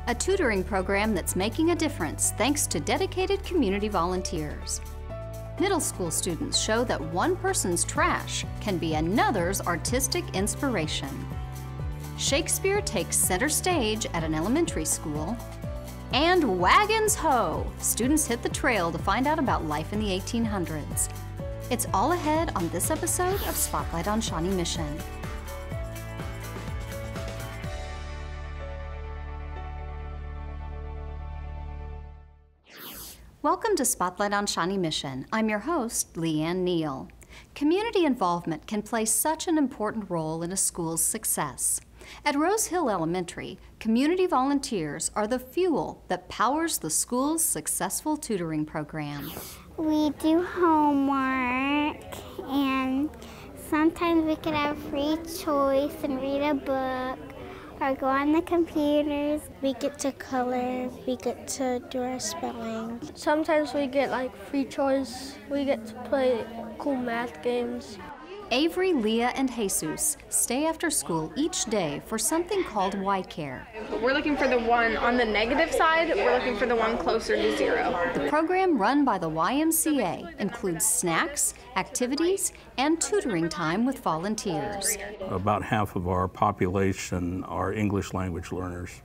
a tutoring program that's making a difference thanks to dedicated community volunteers. Middle school students show that one person's trash can be another's artistic inspiration. Shakespeare takes center stage at an elementary school. And wagons ho! Students hit the trail to find out about life in the 1800s. It's all ahead on this episode of Spotlight on Shawnee Mission. Welcome to Spotlight on Shawnee Mission. I'm your host, Leanne Neal. Community involvement can play such an important role in a school's success. At Rosehill Elementary, community volunteers are the fuel that powers the school's successful tutoring program. We do homework, and sometimes we could have free choice and read a book or go on the computers. We get to color, we get to do our spelling. Sometimes we get free choice. We get to play cool math games. Avery, Leah, and Jesus stay after school each day for something called Y-Care. We're looking for the one on the negative side. We're looking for the one closer to zero. The program run by the YMCA includes snacks, activities, and tutoring time with volunteers. About half of our population are English language learners.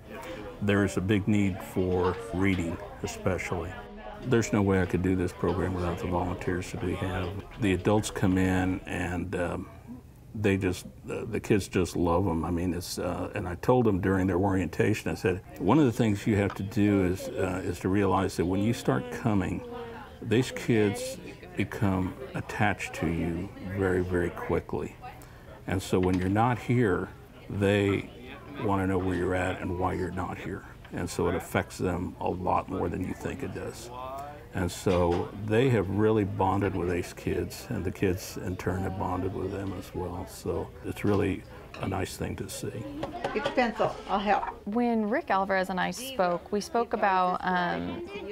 There is a big need for reading, especially. There's no way I could do this program without the volunteers that we have. The adults come in and the kids just love them. I mean, and I told them during their orientation, I said, one of the things you have to do is to realize that when you start coming, these kids become attached to you very, very quickly. And so when you're not here, they want to know where you're at and why you're not here. And so it affects them a lot more than you think it does. And so they have really bonded with these kids, and the kids in turn have bonded with them as well. So it's really a nice thing to see. Get your pencil, I'll help. When Rick Alvarez and I spoke, we spoke about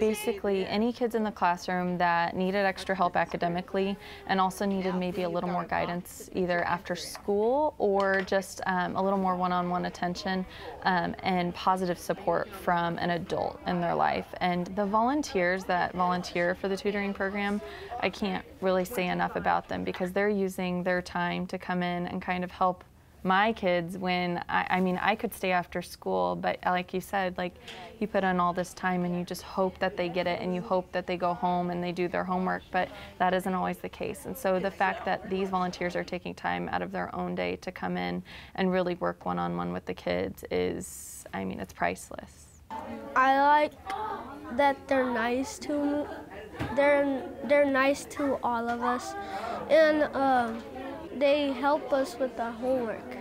basically any kids in the classroom that needed extra help academically and also needed maybe a little more guidance either after school or just a little more one-on-one attention and positive support from an adult in their life. And the volunteers that volunteer for the tutoring program, I can't really say enough about them because they're using their time to come in and kind of help my kids when, I mean, I could stay after school, but like you said, you put in all this time and you just hope that they get it and you hope that they go home and they do their homework, but that isn't always the case. And so the fact that these volunteers are taking time out of their own day to come in and really work one-on-one with the kids is, I mean, it's priceless. I like that they're nice to they're nice to all of us, and they help us with our homework.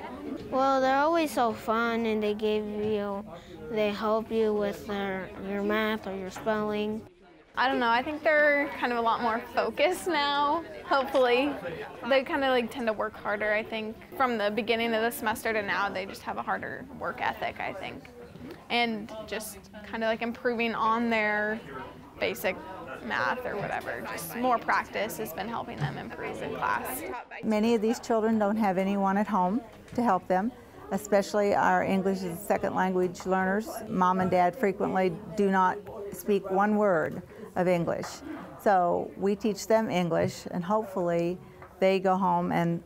Well, they're always so fun, and they help you with your math or your spelling. I don't know, I think they're kind of a lot more focused now, hopefully. They kind of tend to work harder, I think. From the beginning of the semester to now, they just have a harder work ethic, I think. And just kind of improving on their basic math or whatever. Just more practice has been helping them improve in class. Many of these children don't have anyone at home to help them, especially our English as a second language learners. Mom and Dad frequently do not speak one word of English. So we teach them English, and hopefully they go home and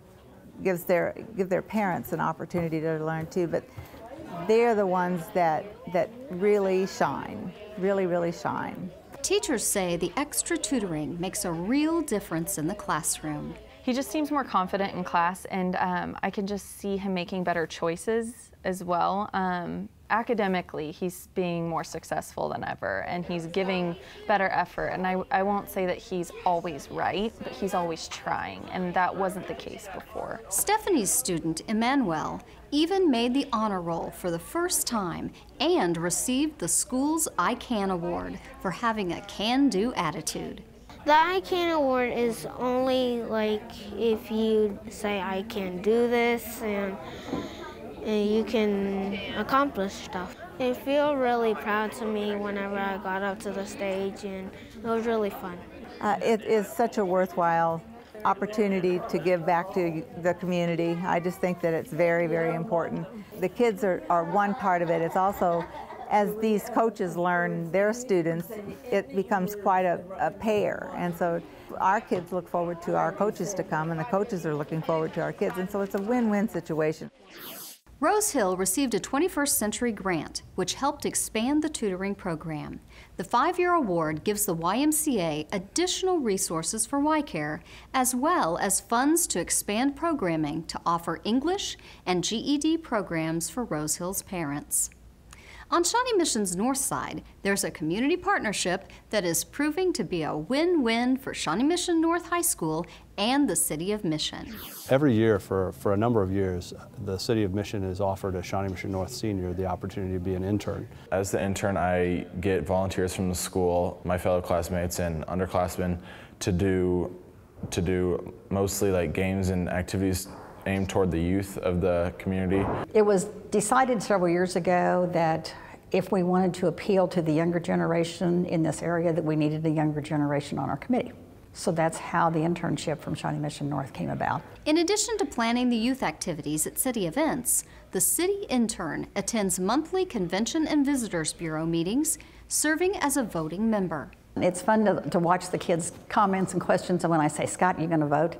give their parents an opportunity to learn too. But they're the ones that really shine, really shine. Teachers say the extra tutoring makes a real difference in the classroom. He just seems more confident in class, and I can just see him making better choices as well. Academically, he's being more successful than ever, and he's giving better effort. And I won't say that he's always right, but he's always trying, and that wasn't the case before. Stephanie's student, Emmanuel, even made the honor roll for the first time and received the school's I Can Award for having a can-do attitude. The I Can Award is only if you say I can do this and you can accomplish stuff. It feels really proud to me whenever I got up to the stage, and it was really fun. It is such a worthwhile opportunity to give back to the community. I just think that it's very, very important. The kids are one part of it. It's also as these coaches learn their students, it becomes quite a pair. And so our kids look forward to our coaches to come, and the coaches are looking forward to our kids. And so it's a win-win situation. Rosehill received a 21st Century grant, which helped expand the tutoring program. The 5-year award gives the YMCA additional resources for Y-Care, as well as funds to expand programming to offer English and GED programs for Rosehill's parents. On Shawnee Mission's north side, there's a community partnership that is proving to be a win-win for Shawnee Mission North High School and the City of Mission. Every year for a number of years, the City of Mission has offered a Shawnee Mission North senior the opportunity to be an intern. As the intern, I get volunteers from the school, my fellow classmates and underclassmen to do mostly like games and activities aimed toward the youth of the community. It was decided several years ago that if we wanted to appeal to the younger generation in this area, that we needed a younger generation on our committee. So that's how the internship from Shawnee Mission North came about. In addition to planning the youth activities at city events, the city intern attends monthly Convention and Visitors Bureau meetings, serving as a voting member. It's fun to watch the kids' comments and questions, and when I say, Scott, you gonna vote?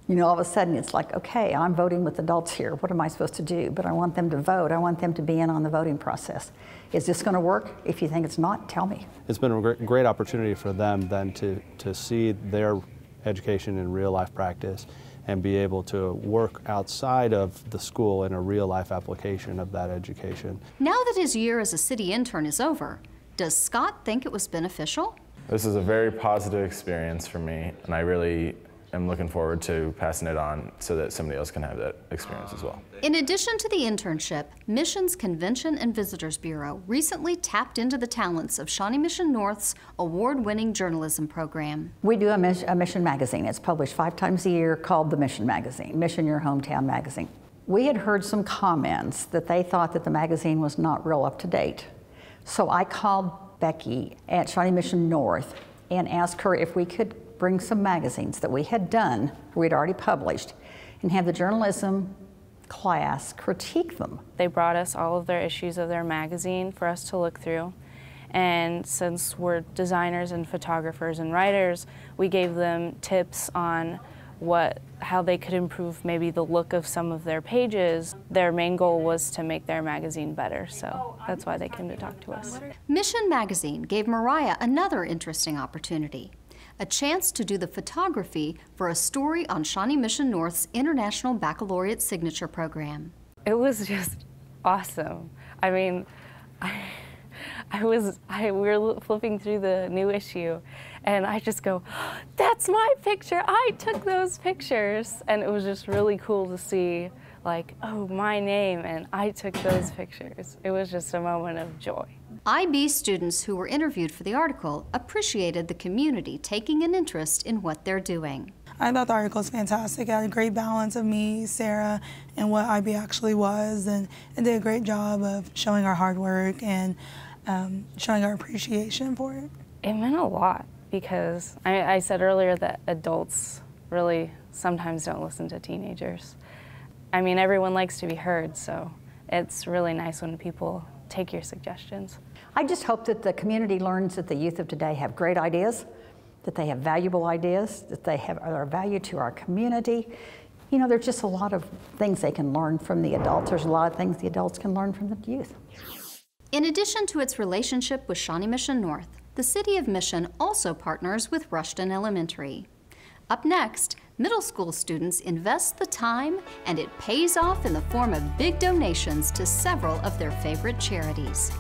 You know, all of a sudden it's like, okay, I'm voting with adults here. What am I supposed to do? But I want them to vote. I want them to be in on the voting process. Is this going to work? If you think it's not, tell me. It's been a great opportunity for them then to see their education in real life practice and be able to work outside of the school in a real life application of that education. Now that his year as a city intern is over, does Scott think it was beneficial? This is a very positive experience for me, and I really am looking forward to passing it on so that somebody else can have that experience as well. In addition to the internship, Mission's Convention and Visitors Bureau recently tapped into the talents of Shawnee Mission North's award-winning journalism program. We do a Mission magazine. It's published 5 times a year, called the Mission Magazine, Mission Your Hometown Magazine. We had heard some comments that they thought that the magazine was not real up to date. So I called Becky at Shawnee Mission North and asked her if we could bring some magazines that we had done, we'd already published, and have the journalism class critique them. They brought us all of their issues of their magazine for us to look through. And since we're designers and photographers and writers, we gave them tips on how they could improve maybe the look of some of their pages. Their main goal was to make their magazine better, so that's why they came to talk to us. Mission Magazine gave Mariah another interesting opportunity. A chance to do the photography for a story on Shawnee Mission North's International Baccalaureate Signature Program. It was just awesome. I mean, we were flipping through the new issue, and I just go, that's my picture, I took those pictures. And it was just really cool to see, like, oh, my name, and I took those pictures. It was just a moment of joy. IB students who were interviewed for the article appreciated the community taking an interest in what they're doing. I thought the article was fantastic. It had a great balance of me, Sarah, and what IB actually was, and it did a great job of showing our hard work and showing our appreciation for it. It meant a lot because I said earlier that adults really sometimes don't listen to teenagers. I mean, everyone likes to be heard, so it's really nice when people take your suggestions. I just hope that the community learns that the youth of today have great ideas, that they have valuable ideas, that they are of value to our community. You know, there's just a lot of things they can learn from the adults. There's a lot of things the adults can learn from the youth. In addition to its relationship with Shawnee Mission North, the City of Mission also partners with Rosehill Elementary. Up next, middle school students invest the time, and it pays off in the form of big donations to several of their favorite charities.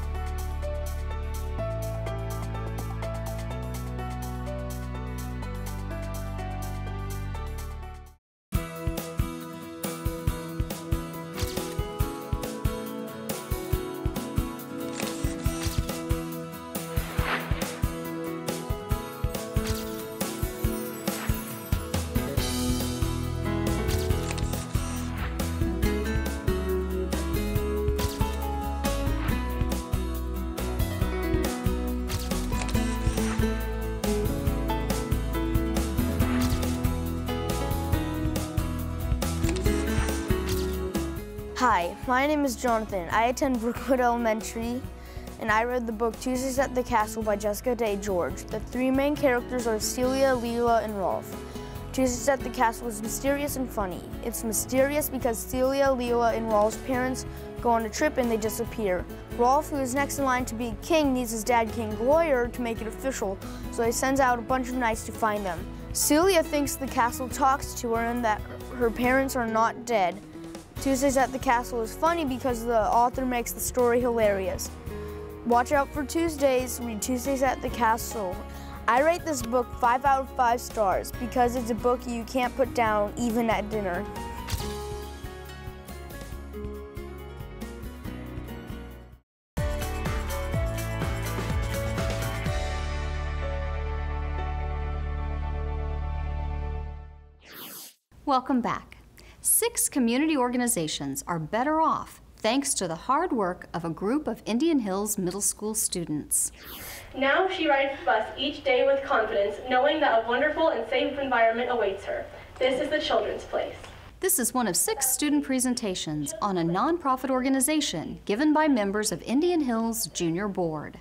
Hi, my name is Jonathan. I attend Brookwood Elementary. and I read the book Tuesdays at the Castle by Jessica Day George. The three main characters are Celia, Leela, and Rolf. Tuesdays at the Castle is mysterious and funny. It's mysterious because Celia, Leela, and Rolf's parents go on a trip and they disappear. Rolf, who is next in line to be king, needs his dad, King Gloyer, to make it official, so he sends out a bunch of knights to find them. Celia thinks the castle talks to her and that her parents are not dead. Tuesdays at the Castle is funny because the author makes the story hilarious. Watch out for Tuesdays, read Tuesdays at the Castle. I rate this book 5 out of 5 stars because it's a book you can't put down even at dinner. Welcome back. 6 community organizations are better off thanks to the hard work of a group of Indian Hills Middle School students. Now she rides the bus each day with confidence, knowing that a wonderful and safe environment awaits her. This is the Children's Place. This is one of 6 student presentations on a nonprofit organization given by members of Indian Hills Junior Board.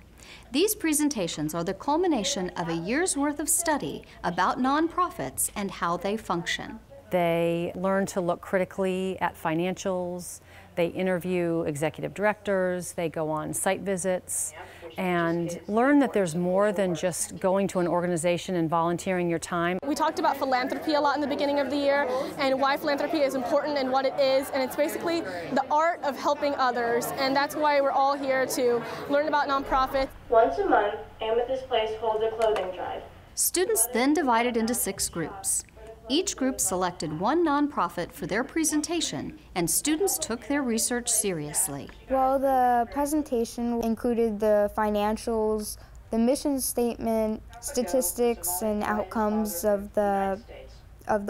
These presentations are the culmination of a year's worth of study about nonprofits and how they function. They learn to look critically at financials, they interview executive directors, they go on site visits, and learn that there's more than just going to an organization and volunteering your time. We talked about philanthropy a lot in the beginning of the year and why philanthropy is important and what it is, and it's basically the art of helping others, and that's why we're all here to learn about nonprofits. Once a month, Amethyst Place holds a clothing drive. Students then divided into 6 groups. Each group selected one nonprofit for their presentation, and students took their research seriously. Well, the presentation included the financials, the mission statement, statistics, and outcomes of the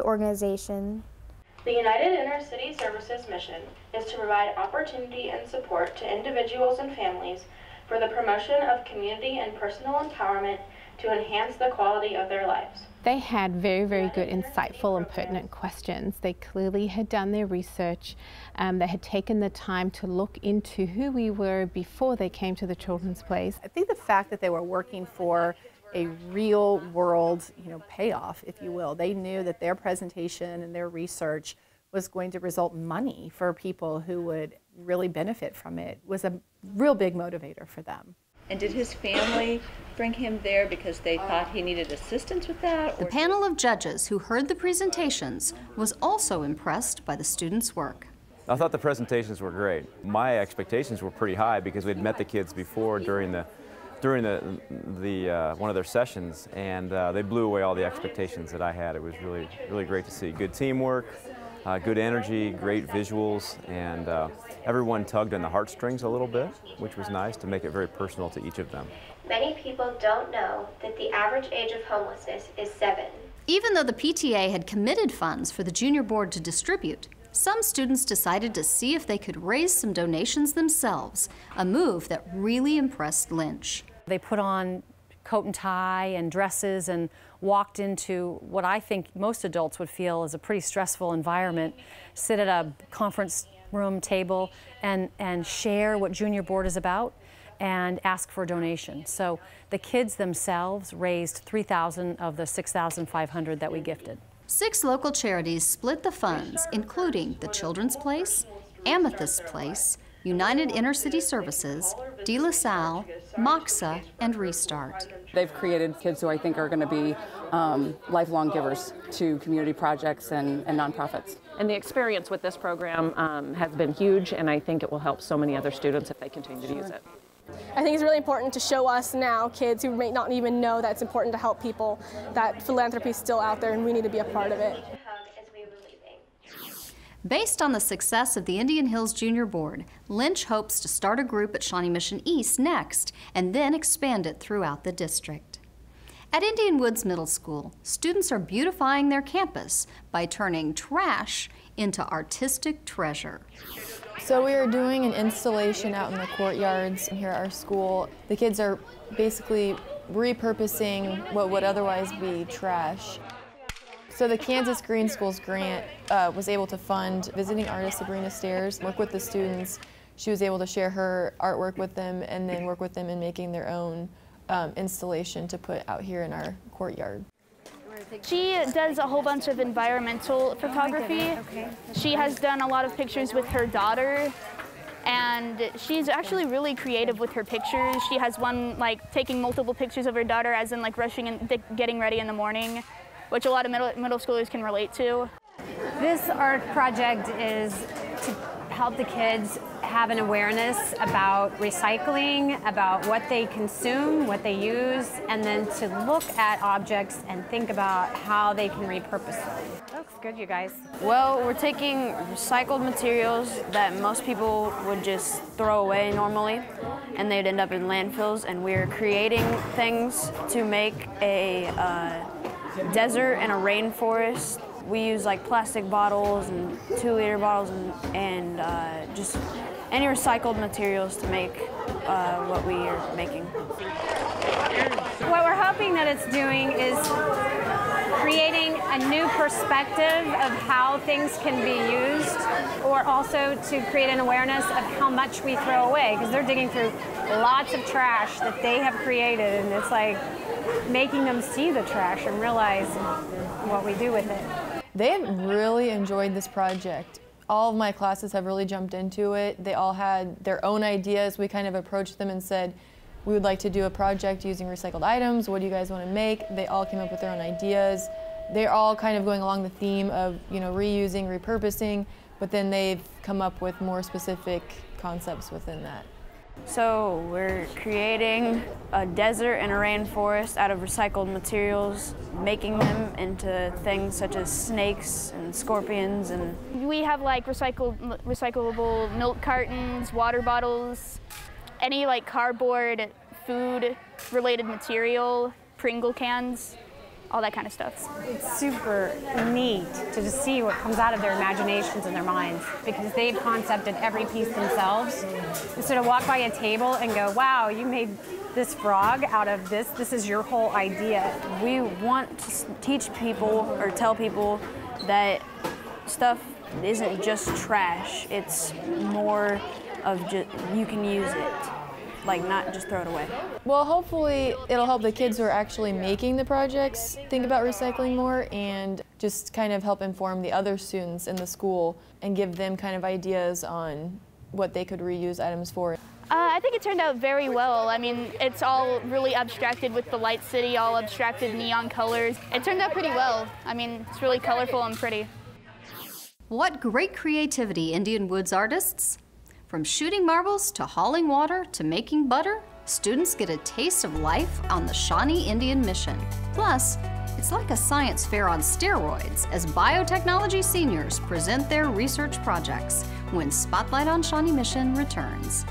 organization. The United Inter-City Services mission is to provide opportunity and support to individuals and families for the promotion of community and personal empowerment to enhance the quality of their lives. They had very, very good, insightful and pertinent questions. They clearly had done their research. They had taken the time to look into who we were before they came to the Children's Place. I think the fact that they were working for a real world, payoff, if you will. They knew that their presentation and their research was going to result in money for people who would really benefit from it. Was a real big motivator for them. And did his family bring him there because they thought he needed assistance with that? The panel of judges who heard the presentations was also impressed by the students' work. I thought the presentations were great. My expectations were pretty high because we'd met the kids before during one of their sessions, and they blew away all the expectations that I had. It was really great to see. Good teamwork, good energy, great visuals, and everyone tugged on the heartstrings a little bit, which was nice to make it very personal to each of them. Many people don't know that the average age of homelessness is 7. Even though the PTA had committed funds for the junior board to distribute, some students decided to see if they could raise some donations themselves, a move that really impressed Lynch. They put on coat and tie and dresses and walked into what I think most adults would feel is a pretty stressful environment, sit at a conference room table and share what junior board is about and ask for a donation. So the kids themselves raised $3,000 of the $6,500 that we gifted. 6 local charities split the funds, including the Children's Place, Amethyst Place, United Inter-City Services, De La Salle, Moxa, and Restart. They've created kids who I think are going to be lifelong givers to community projects and nonprofits. And the experience with this program has been huge, and I think it will help so many other students if they continue to use it. I think it's really important to show us now, kids who may not even know that it's important to help people, that philanthropy is still out there and we need to be a part of it. Based on the success of the Indian Hills Junior Board, Lynch hopes to start a group at Shawnee Mission East next and then expand it throughout the district. At Indian Woods Middle School, students are beautifying their campus by turning trash into artistic treasure. So we are doing an installation out in the courtyards here at our school. The kids are basically repurposing what would otherwise be trash. So the Kansas Green Schools grant was able to fund visiting artist Sabrina Stairs, work with the students she was able to share her artwork with them and then work with them in making their own installation to put out here in our courtyard. She does a whole bunch of environmental photography. She has done a lot of pictures with her daughter, and she's actually really creative with her pictures. She has one like taking multiple pictures of her daughter, as in like rushing and getting ready in the morning, which a lot of middle schoolers can relate to. This art project is to help the kids have an awareness about recycling, about what they consume, what they use, and then to look at objects and think about how they can repurpose them. Looks good, you guys. Well, we're taking recycled materials that most people would just throw away normally, and they'd end up in landfills, and we're creating things to make a desert and a rainforest. We use like plastic bottles and 2-liter bottles and just any recycled materials to make what we are making. What we're hoping that it's doing is creating a new perspective of how things can be used, or also to create an awareness of how much we throw away, because they're digging through lots of trash that they have created, and it's like making them see the trash and realize what we do with it. They've really enjoyed this project. All of my classes have really jumped into it. They all had their own ideas. We kind of approached them and said, we would like to do a project using recycled items. What do you guys want to make? They all came up with their own ideas. They're all kind of going along the theme of, you know, reusing, repurposing, but then they've come up with more specific concepts within that. So we're creating a desert and a rainforest out of recycled materials, making them into things such as snakes and scorpions. And we have like recyclable milk cartons, water bottles, any like cardboard, food-related material, Pringle cans, all that kind of stuff. It's super neat to just see what comes out of their imaginations and their minds, because they've concepted every piece themselves. And so to walk by a table and go, wow, you made this frog out of this, this is your whole idea. We want to teach people or tell people that stuff isn't just trash. It's more of just, you can use it, like not just throw it away. Well, hopefully it'll help the kids who are actually making the projects think about recycling more, and just kind of help inform the other students in the school and give them kind of ideas on what they could reuse items for. I think it turned out very well. I mean, it's all really abstracted with the Light City, all abstracted neon colors. It turned out pretty well. I mean, it's really colorful and pretty. What great creativity, Indian Woods artists! From shooting marbles to hauling water to making butter, students get a taste of life on the Shawnee Indian Mission. Plus, it's like a science fair on steroids as biotechnology seniors present their research projects when Spotlight on Shawnee Mission returns.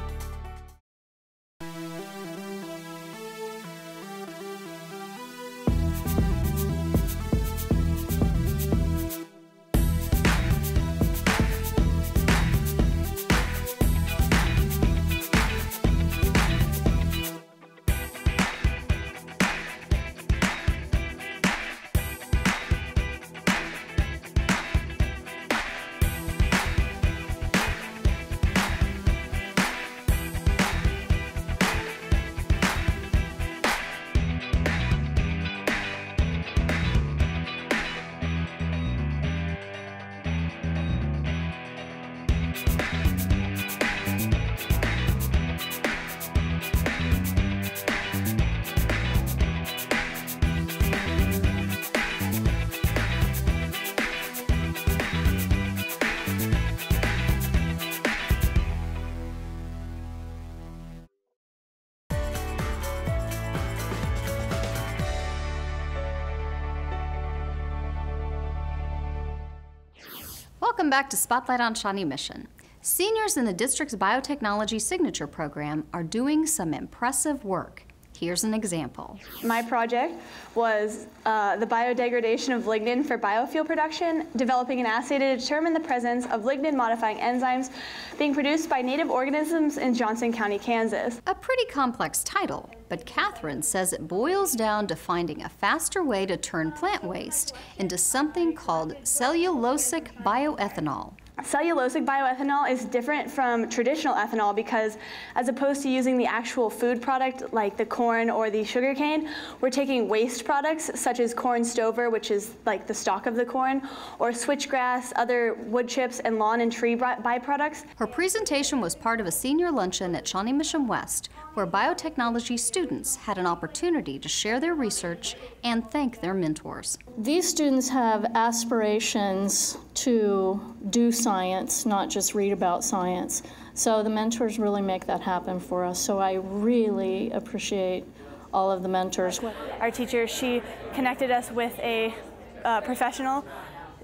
Welcome back to Spotlight on Shawnee Mission. Seniors in the district's Biotechnology Signature Program are doing some impressive work. Here's an example. My project was the biodegradation of lignin for biofuel production, developing an assay to determine the presence of lignin-modifying enzymes being produced by native organisms in Johnson County, Kansas. A pretty complex title, but Catherine says it boils down to finding a faster way to turn plant waste into something called cellulosic bioethanol. Cellulosic bioethanol is different from traditional ethanol because as opposed to using the actual food product like the corn or the sugarcane, we're taking waste products such as corn stover, which is like the stalk of the corn, or switchgrass, other wood chips, and lawn and tree byproducts. Her presentation was part of a senior luncheon at Shawnee Mission West, where biotechnology students had an opportunity to share their research and thank their mentors. These students have aspirations to do science, not just read about science. So the mentors really make that happen for us. So I really appreciate all of the mentors. Our teacher, she connected us with a professional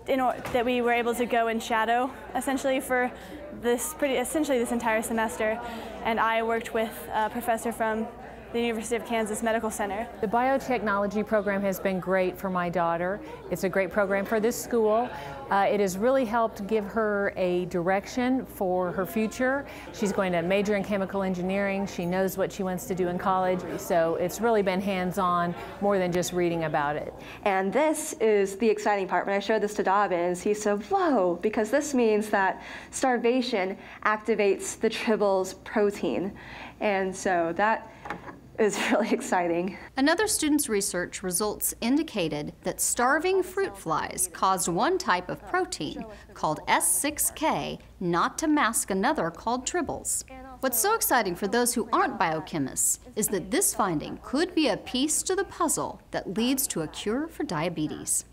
that we were able to go and shadow essentially for essentially this entire semester. And I worked with a professor from the University of Kansas Medical Center. The biotechnology program has been great for my daughter. It's a great program for this school. It has really helped give her a direction for her future. She's going to major in chemical engineering. She knows what she wants to do in college. So it's really been hands-on more than just reading about it. And this is the exciting part. When I showed this to Dobbins, he said, whoa, because this means that starvation activates the Tribbles protein. And so that is really exciting. Another student's research results indicated that starving fruit flies caused one type of protein, called S6K, not to mask another called Tribbles. What's so exciting for those who aren't biochemists is that this finding could be a piece to the puzzle that leads to a cure for diabetes.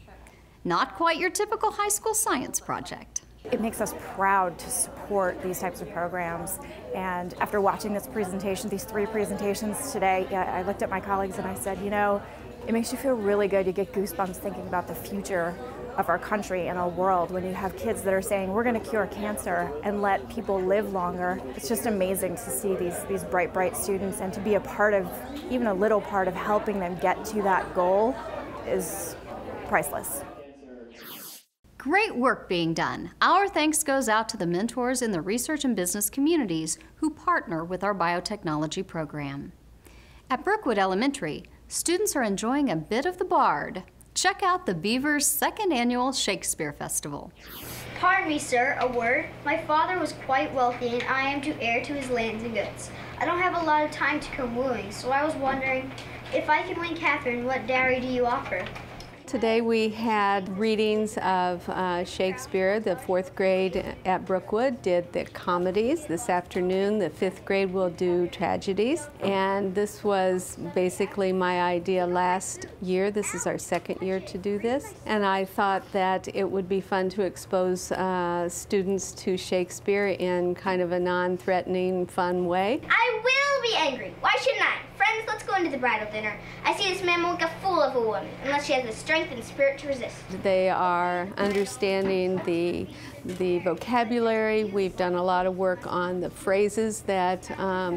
Not quite your typical high school science project. It makes us proud to support these types of programs. And after watching this presentation, these 3 presentations today, I looked at my colleagues and I said, you know, it makes you feel really good. You get goosebumps thinking about the future of our country and our world when you have kids that are saying, we're going to cure cancer and let people live longer. It's just amazing to see these bright students, and to be a part of, even a little part of helping them get to that goal is priceless. Great work being done. Our thanks goes out to the mentors in the research and business communities who partner with our biotechnology program. At Brookwood Elementary, students are enjoying a bit of the Bard. Check out the Beaver's 2nd annual Shakespeare Festival. Pardon me, sir, a word. My father was quite wealthy, and I am to heir to his lands and goods. I don't have a lot of time to come wooing, so I was wondering, if I can win Catherine, what dowry do you offer? Today we had readings of Shakespeare. The 4th grade at Brookwood did the comedies. This afternoon the 5th grade will do tragedies. And this was basically my idea last year. This is our 2nd year to do this. And I thought that it would be fun to expose students to Shakespeare in kind of a non-threatening, fun way. I will be angry. Why shouldn't I? Friends, let's go into the bridal dinner. I see this man won't get a fool of a woman unless she has the strength and spirit to resist. They are understanding the vocabulary. We've done a lot of work on the phrases that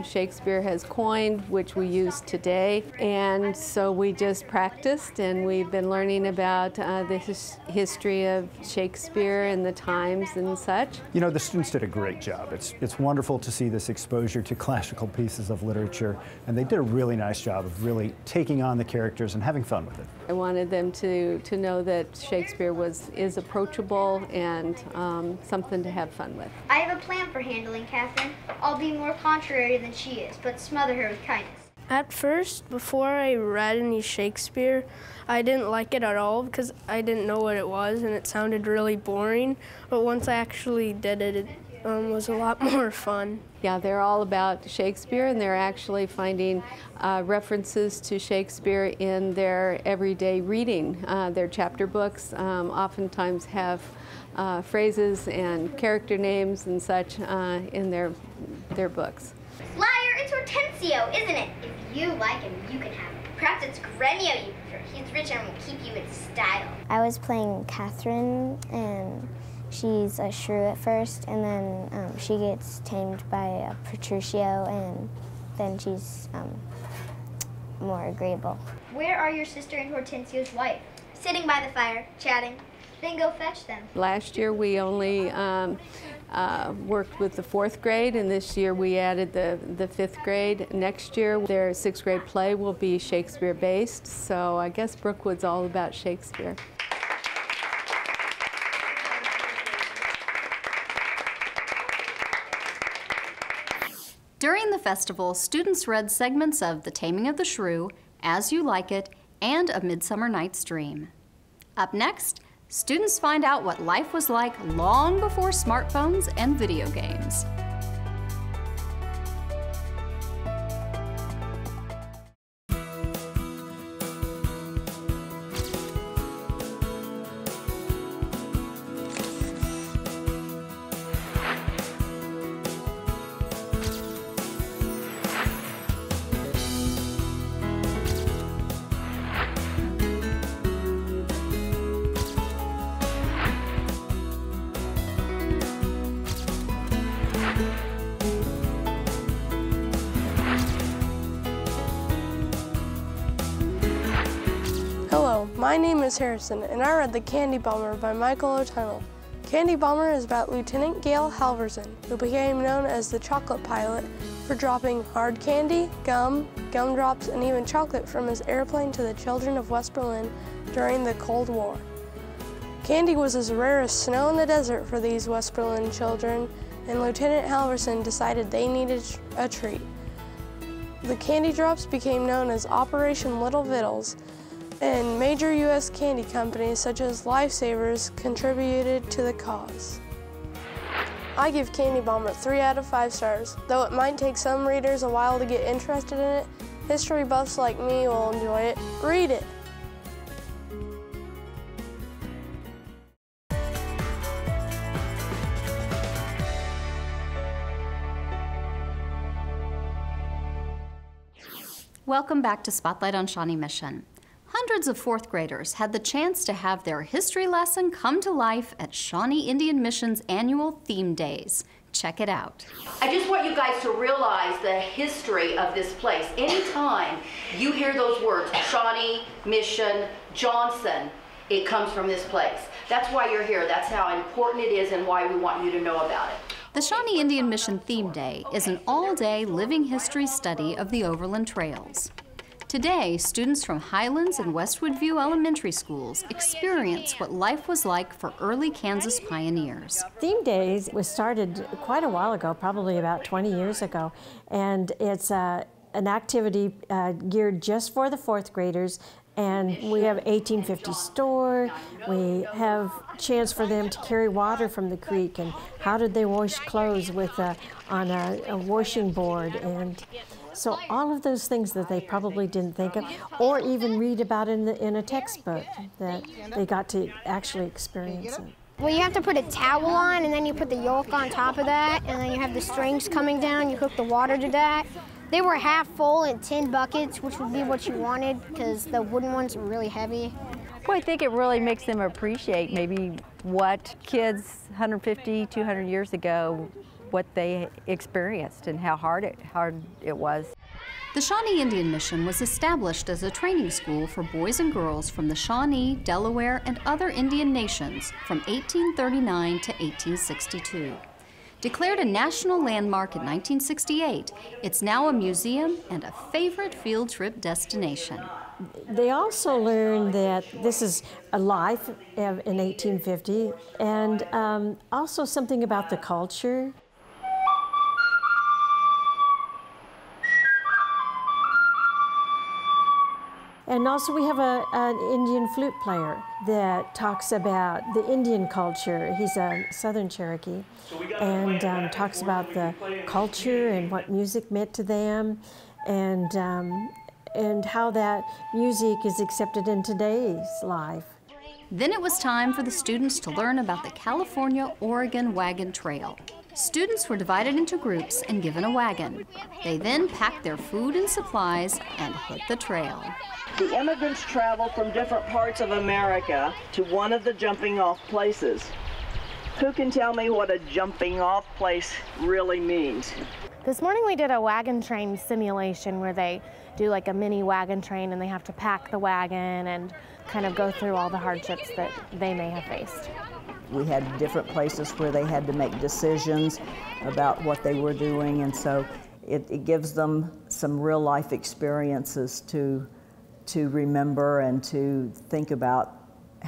Shakespeare has coined, which we use today. And so we just practiced, and we've been learning about the history of Shakespeare and the times and such. You know, the students did a great job. It's wonderful to see this exposure to classical pieces of literature, and they did a really nice job of really taking on the characters and having fun with it. I wanted them to know that Shakespeare is approachable and something to have fun with. I have a plan for handling Catherine. I'll be more contrary than she is, but smother her with kindness. At first, before I read any Shakespeare, I didn't like it at all because I didn't know what it was and it sounded really boring. But once I actually did it, it was a lot more fun. Yeah, they're all about Shakespeare, and they're actually finding references to Shakespeare in their everyday reading. Their chapter books oftentimes have phrases and character names and such in their books. Liar, it's Hortensio, isn't it? If you like him, you can have him. Perhaps it's Grenio you prefer. He's rich and will keep you in style. I was playing Catherine, and she's a shrew at first, and then she gets tamed by a Petruchio, and then she's more agreeable. Where are your sister and Hortensio's wife? Sitting by the fire, chatting. Then go fetch them. Last year we only worked with the 4th grade, and this year we added the 5th grade. Next year their 6th grade play will be Shakespeare based, so I guess Brookwood's all about Shakespeare. During the festival, students read segments of The Taming of the Shrew, As You Like It, and A Midsummer Night's Dream. Up next, students find out what life was like long before smartphones and video games. My name is Harrison, and I read The Candy Bomber by Michael O'Tunnell. Candy Bomber is about Lieutenant Gale Halverson, who became known as the chocolate pilot for dropping hard candy, gum, gumdrops, and even chocolate from his airplane to the children of West Berlin during the Cold War. Candy was as rare as snow in the desert for these West Berlin children, and Lieutenant Halverson decided they needed a treat. The candy drops became known as Operation Little Vittles, and major U.S. candy companies such as Lifesavers contributed to the cause. I give Candy Bomber 3 out of 5 stars. Though it might take some readers a while to get interested in it, history buffs like me will enjoy it. Read it! Welcome back to Spotlight on Shawnee Mission. Hundreds of fourth graders had the chance to have their history lesson come to life at Shawnee Indian Mission's annual theme days. Check it out. I just want you guys to realize the history of this place. Anytime you hear those words, Shawnee, Mission, Johnson, it comes from this place. That's why you're here. That's how important it is and why we want you to know about it. The Shawnee Indian Mission Theme Day is an all-day living history study of the Overland Trails. Today, students from Highlands and Westwood View Elementary schools experience what life was like for early Kansas pioneers. Theme Days was started quite a while ago, probably about 20 years ago, and it's an activity geared just for the fourth graders. And we have 1850 store, we have a chance for them to carry water from the creek, and how did they wash clothes with on a washing board, and so all of those things that they probably didn't think of, or even read about in a textbook, that they got to actually experience it. Well, you have to put a towel on, and then you put the yolk on top of that, and then you have the strings coming down, you hook the water to that. They were half full in tin buckets, which would be what you wanted, because the wooden ones are really heavy. Well, I think it really makes them appreciate maybe what kids 150, 200 years ago, what they experienced and how hard it was. The Shawnee Indian Mission was established as a training school for boys and girls from the Shawnee, Delaware, and other Indian nations from 1839 to 1862. Declared a national landmark in 1968, it's now a museum and a favorite field trip destination. They also learned that this is a life in 1850, and also something about the culture. And also we have an Indian flute player that talks about the Indian culture. He's a Southern Cherokee, and talks about the culture and what music meant to them, and how that music is accepted in today's life. Then it was time for the students to learn about the California-Oregon Wagon Trail. Students were divided into groups and given a wagon. They then packed their food and supplies and hit the trail. The immigrants traveled from different parts of America to one of the jumping off places. Who can tell me what a jumping off place really means? This morning we did a wagon train simulation where they do like a mini wagon train, and they have to pack the wagon and kind of go through all the hardships that they may have faced. We had different places where they had to make decisions about what they were doing, and so it gives them some real life experiences to remember and to think about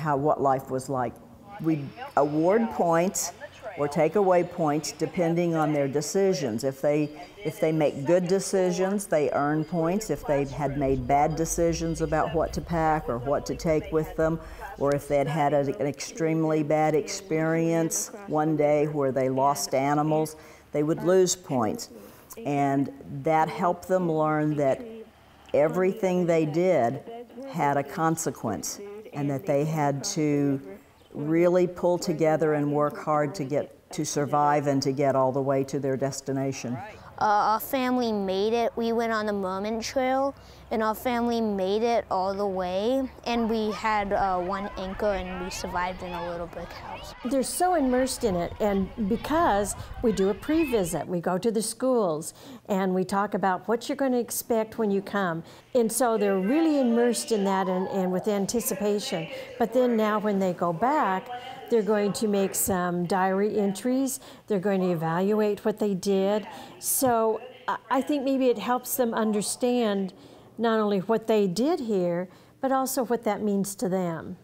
what life was like. We award points or take away points depending on their decisions. If they make good decisions, they earn points. If they had made bad decisions about what to pack or what to take with them, or if they had an extremely bad experience one day where they lost animals, they would lose points. And that helped them learn that everything they did had a consequence, and that they had to really pull together and work hard to survive and to get all the way to their destination. Our family made it. We went on the Merman Trail, and our family made it all the way. And we had one anchor, and we survived in a little brick house. They're so immersed in it, and because we do a pre-visit, we go to the schools, and we talk about what you're going to expect when you come. And so they're really immersed in that and with anticipation. But then now when they go back, they're going to make some diary entries. They're going to evaluate what they did. So I think maybe it helps them understand not only what they did here, but also what that means to them.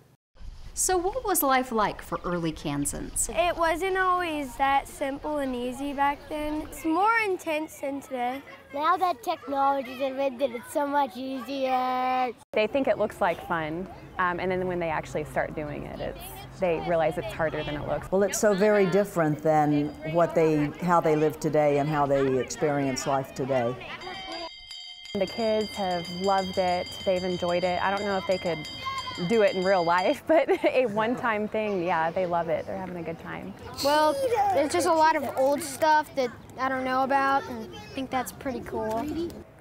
So what was life like for early Kansans? It wasn't always that simple and easy back then. It's more intense than today. Now that technology's invented, it's so much easier. They think it looks like fun, and then when they actually start doing it, they realize it's harder than it looks. Well, it's so very different than how they live today and how they experience life today. The kids have loved it. They've enjoyed it. I don't know if they could do it in real life, but a one-time thing, yeah, they love it. They're having a good time. Well, there's just a lot of old stuff that I don't know about, and I think that's pretty cool.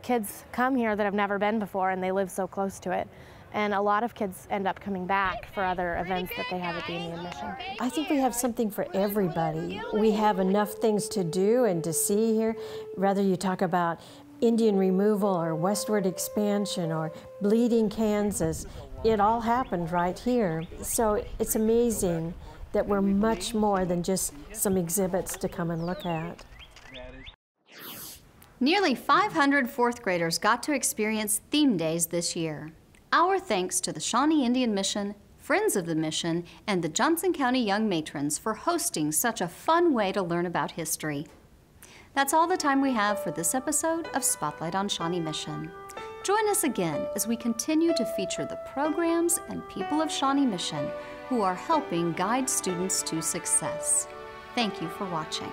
Kids come here that have never been before, and they live so close to it. And a lot of kids end up coming back for other events that they have at the Indian Mission. I think we have something for everybody. We have enough things to do and to see here, whether you talk about Indian removal or westward expansion or bleeding Kansas. It all happened right here. So it's amazing that we're much more than just some exhibits to come and look at. Nearly 500 fourth graders got to experience theme days this year. Our thanks to the Shawnee Indian Mission, Friends of the Mission, and the Johnson County Young Matrons for hosting such a fun way to learn about history. That's all the time we have for this episode of Spotlight on Shawnee Mission. Join us again as we continue to feature the programs and people of Shawnee Mission who are helping guide students to success. Thank you for watching.